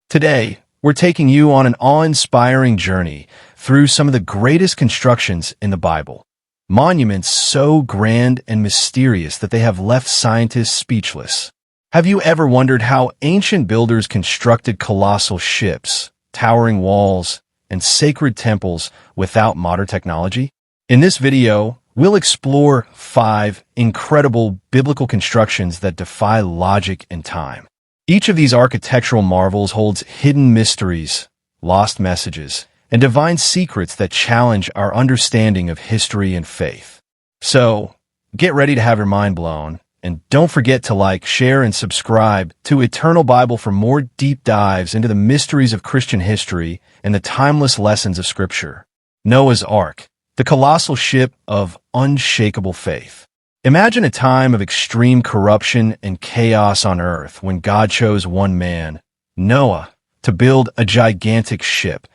Today, we're taking you on an awe-inspiring journey through some of the greatest constructions in the Bible. Monuments so grand and mysterious that they have left scientists speechless. Have you ever wondered how ancient builders constructed colossal ships, towering walls, and sacred temples without modern technology? In this video, we'll explore 5 incredible biblical constructions that defy logic and time. Each of these architectural marvels holds hidden mysteries, lost messages, and divine secrets that challenge our understanding of history and faith. So, get ready to have your mind blown, and don't forget to like, share, and subscribe to Eternal Bible for more deep dives into the mysteries of Christian history and the timeless lessons of Scripture. Noah's Ark, the colossal ship of unshakable faith. Imagine a time of extreme corruption and chaos on earth when God chose one man, Noah, to build a gigantic ship,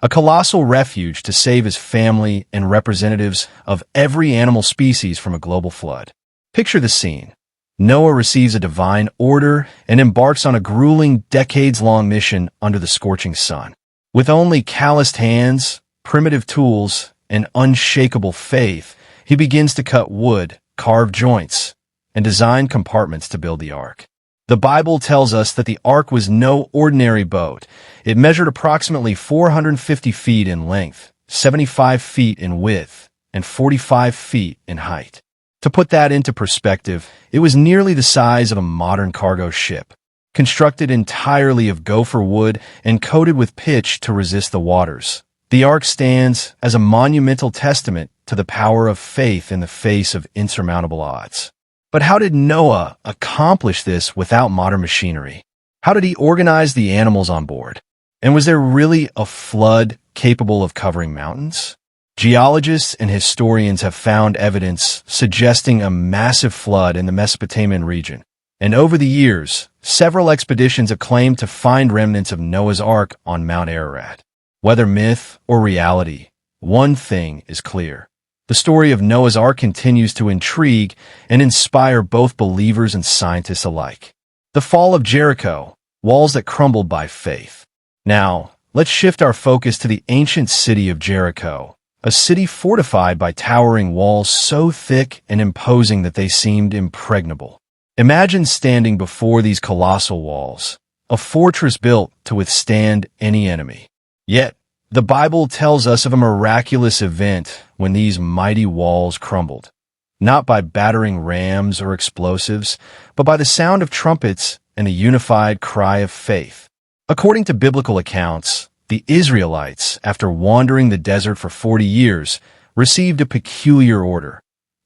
a colossal refuge to save his family and representatives of every animal species from a global flood. Picture the scene. Noah receives a divine order and embarks on a grueling, decades-long mission under the scorching sun. With only calloused hands, primitive tools, and unshakable faith, he begins to cut wood, carve joints, and design compartments to build the ark. The Bible tells us that the ark was no ordinary boat. It measured approximately 450 feet in length, 75 feet in width, and 45 feet in height. To put that into perspective, it was nearly the size of a modern cargo ship, constructed entirely of gopher wood and coated with pitch to resist the waters. The ark stands as a monumental testament to the power of faith in the face of insurmountable odds. But how did Noah accomplish this without modern machinery? How did he organize the animals on board? And was there really a flood capable of covering mountains? Geologists and historians have found evidence suggesting a massive flood in the Mesopotamian region. And over the years, several expeditions have claimed to find remnants of Noah's Ark on Mount Ararat. Whether myth or reality, one thing is clear. The story of Noah's Ark continues to intrigue and inspire both believers and scientists alike. The fall of Jericho, walls that crumbled by faith. Now, let's shift our focus to the ancient city of Jericho, a city fortified by towering walls so thick and imposing that they seemed impregnable. Imagine standing before these colossal walls, a fortress built to withstand any enemy. Yet, the Bible tells us of a miraculous event when these mighty walls crumbled, not by battering rams or explosives, but by the sound of trumpets and a unified cry of faith. According to biblical accounts, the Israelites, after wandering the desert for 40 years, received a peculiar order: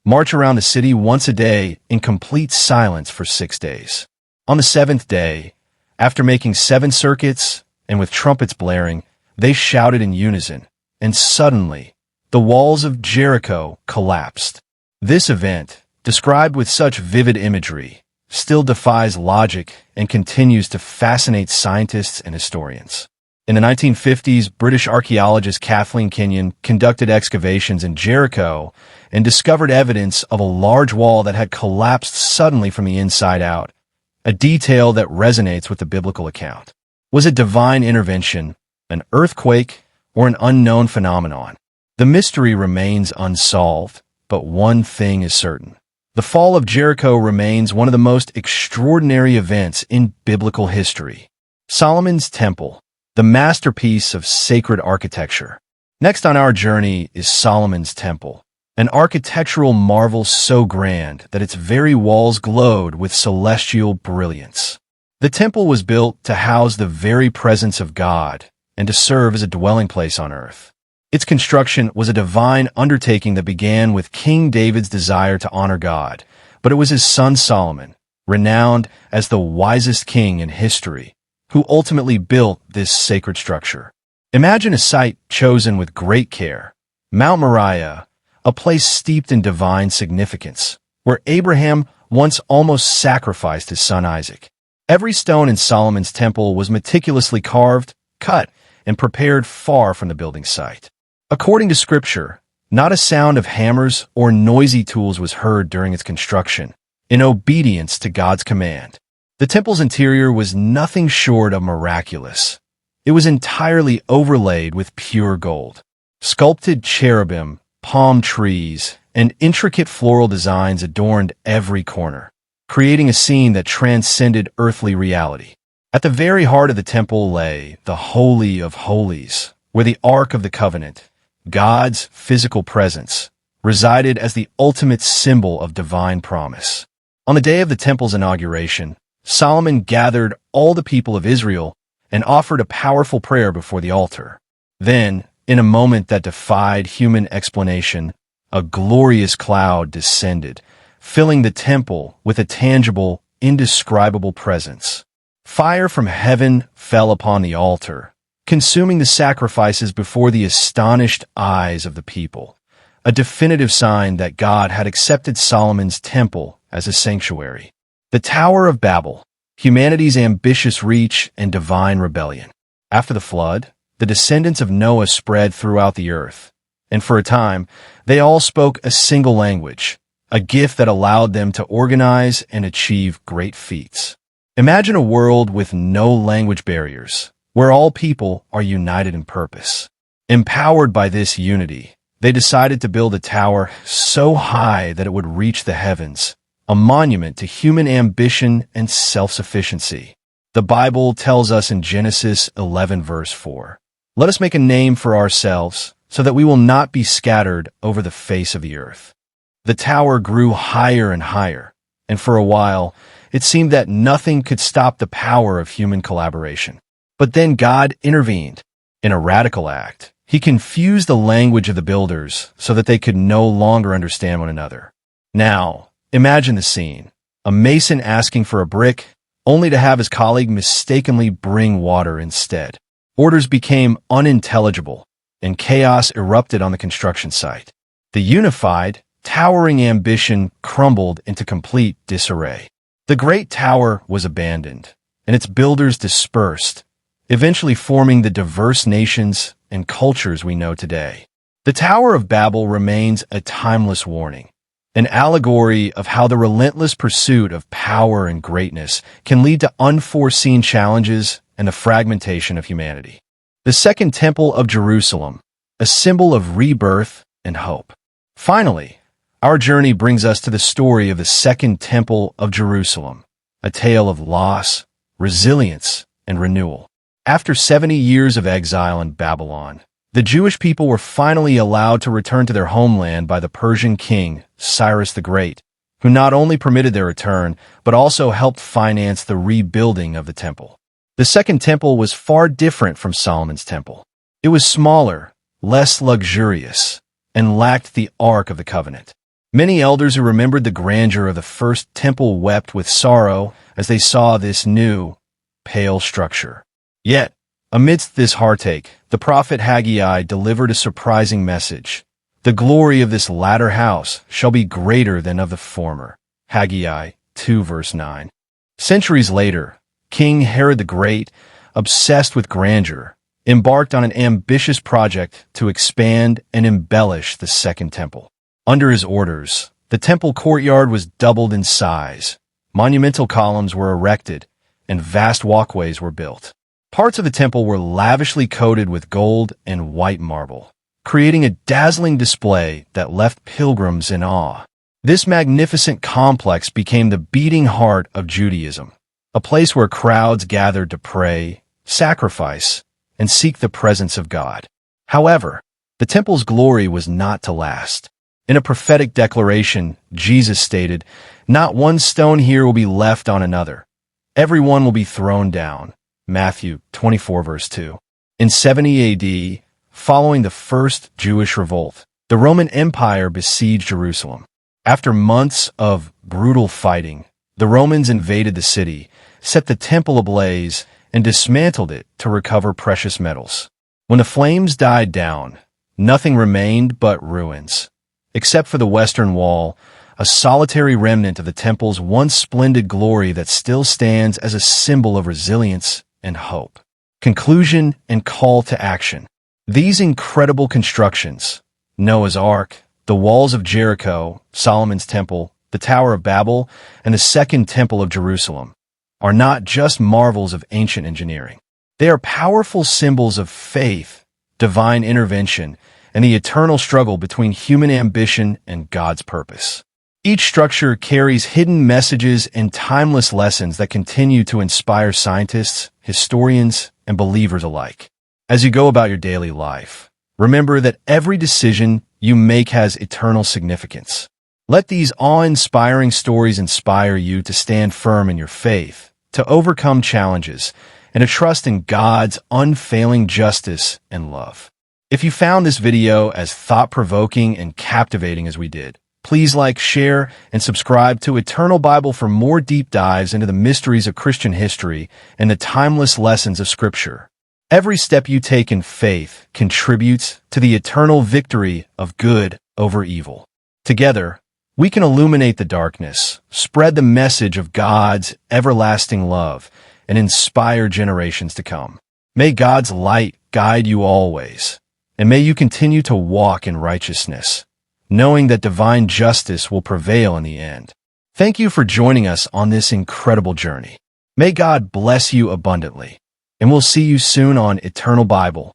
march around the city once a day in complete silence for 6 days. On the 7th day, after making 7 circuits and with trumpets blaring, they shouted in unison, and suddenly, the walls of Jericho collapsed. This event, described with such vivid imagery, still defies logic and continues to fascinate scientists and historians. In the 1950s, British archaeologist Kathleen Kenyon conducted excavations in Jericho and discovered evidence of a large wall that had collapsed suddenly from the inside out, a detail that resonates with the biblical account. Was it divine intervention, an earthquake, or an unknown phenomenon? The mystery remains unsolved, but one thing is certain. The fall of Jericho remains one of the most extraordinary events in biblical history. Solomon's Temple, the masterpiece of sacred architecture. Next on our journey is Solomon's Temple, an architectural marvel so grand that its very walls glowed with celestial brilliance. The temple was built to house the very presence of God and to serve as a dwelling place on earth. Its construction was a divine undertaking that began with King David's desire to honor God, but it was his son Solomon, renowned as the wisest king in history, who ultimately built this sacred structure. Imagine a site chosen with great care: Mount Moriah, a place steeped in divine significance, where Abraham once almost sacrificed his son Isaac. Every stone in Solomon's temple was meticulously carved, cut, and prepared far from the building site. According to Scripture, not a sound of hammers or noisy tools was heard during its construction, in obedience to God's command. The The temple's interior was nothing short of miraculous. It was entirely overlaid with pure gold. Sculpted cherubim, palm trees, and intricate floral designs adorned every corner, creating a scene that transcended earthly reality. At the very heart of the temple lay the Holy of Holies, where the Ark of the Covenant, God's physical presence, resided as the ultimate symbol of divine promise. On the day of the temple's inauguration, Solomon gathered all the people of Israel and offered a powerful prayer before the altar. Then, in a moment that defied human explanation, a glorious cloud descended, filling the temple with a tangible, indescribable presence. Fire from heaven fell upon the altar, consuming the sacrifices before the astonished eyes of the people, a definitive sign that God had accepted Solomon's temple as a sanctuary. The Tower of Babel, humanity's ambitious reach and divine rebellion. After the flood, the descendants of Noah spread throughout the earth, and for a time, they all spoke a single language, a gift that allowed them to organize and achieve great feats. Imagine a world with no language barriers, where all people are united in purpose. Empowered by this unity, they decided to build a tower so high that it would reach the heavens, a monument to human ambition and self-sufficiency. The Bible tells us in Genesis 11 verse 4, "Let us make a name for ourselves, so that we will not be scattered over the face of the earth." The tower grew higher and higher, and for a while, it seemed that nothing could stop the power of human collaboration. But then God intervened. In a radical act, he confused the language of the builders so that they could no longer understand one another. Now, imagine the scene. A mason asking for a brick, only to have his colleague mistakenly bring water instead. Orders became unintelligible, and chaos erupted on the construction site. The unified, towering ambition crumbled into complete disarray. The great tower was abandoned, and its builders dispersed, eventually forming the diverse nations and cultures we know today. The Tower of Babel remains a timeless warning, an allegory of how the relentless pursuit of power and greatness can lead to unforeseen challenges and the fragmentation of humanity. The Second Temple of Jerusalem, a symbol of rebirth and hope. Finally, our journey brings us to the story of the Second Temple of Jerusalem, a tale of loss, resilience, and renewal. After 70 years of exile in Babylon, the Jewish people were finally allowed to return to their homeland by the Persian king, Cyrus the Great, who not only permitted their return, but also helped finance the rebuilding of the temple. The Second Temple was far different from Solomon's temple. It was smaller, less luxurious, and lacked the Ark of the Covenant. Many elders who remembered the grandeur of the first temple wept with sorrow as they saw this new, pale structure. Yet, amidst this heartache, the prophet Haggai delivered a surprising message. "The glory of this latter house shall be greater than of the former." Haggai 2 verse 9. Centuries later, King Herod the Great, obsessed with grandeur, embarked on an ambitious project to expand and embellish the Second Temple. Under his orders, the temple courtyard was doubled in size, monumental columns were erected, and vast walkways were built. Parts of the temple were lavishly coated with gold and white marble, creating a dazzling display that left pilgrims in awe. This magnificent complex became the beating heart of Judaism, a place where crowds gathered to pray, sacrifice, and seek the presence of God. However, the temple's glory was not to last. In a prophetic declaration, Jesus stated, "Not one stone here will be left on another. Everyone will be thrown down." Matthew 24 verse 2. In 70 AD, following the first Jewish revolt, the Roman Empire besieged Jerusalem. After months of brutal fighting, the Romans invaded the city, set the temple ablaze, and dismantled it to recover precious metals. When the flames died down, nothing remained but ruins. Except for the western wall, a solitary remnant of the temple's once splendid glory that still stands as a symbol of resilience and hope. Conclusion and call to action. These incredible constructions, Noah's Ark, the walls of Jericho, Solomon's Temple, the Tower of Babel, and the Second Temple of Jerusalem, are not just marvels of ancient engineering. They are powerful symbols of faith, divine intervention, and the eternal struggle between human ambition and God's purpose. Each structure carries hidden messages and timeless lessons that continue to inspire scientists, historians, and believers alike. As you go about your daily life, remember that every decision you make has eternal significance. Let these awe-inspiring stories inspire you to stand firm in your faith, to overcome challenges, and to trust in God's unfailing justice and love. If you found this video as thought-provoking and captivating as we did, please like, share, and subscribe to Eternal Bible for more deep dives into the mysteries of Christian history and the timeless lessons of Scripture. Every step you take in faith contributes to the eternal victory of good over evil. Together, we can illuminate the darkness, spread the message of God's everlasting love, and inspire generations to come. May God's light guide you always, and may you continue to walk in righteousness, knowing that divine justice will prevail in the end. Thank you for joining us on this incredible journey. May God bless you abundantly, and we'll see you soon on Eternal Bible.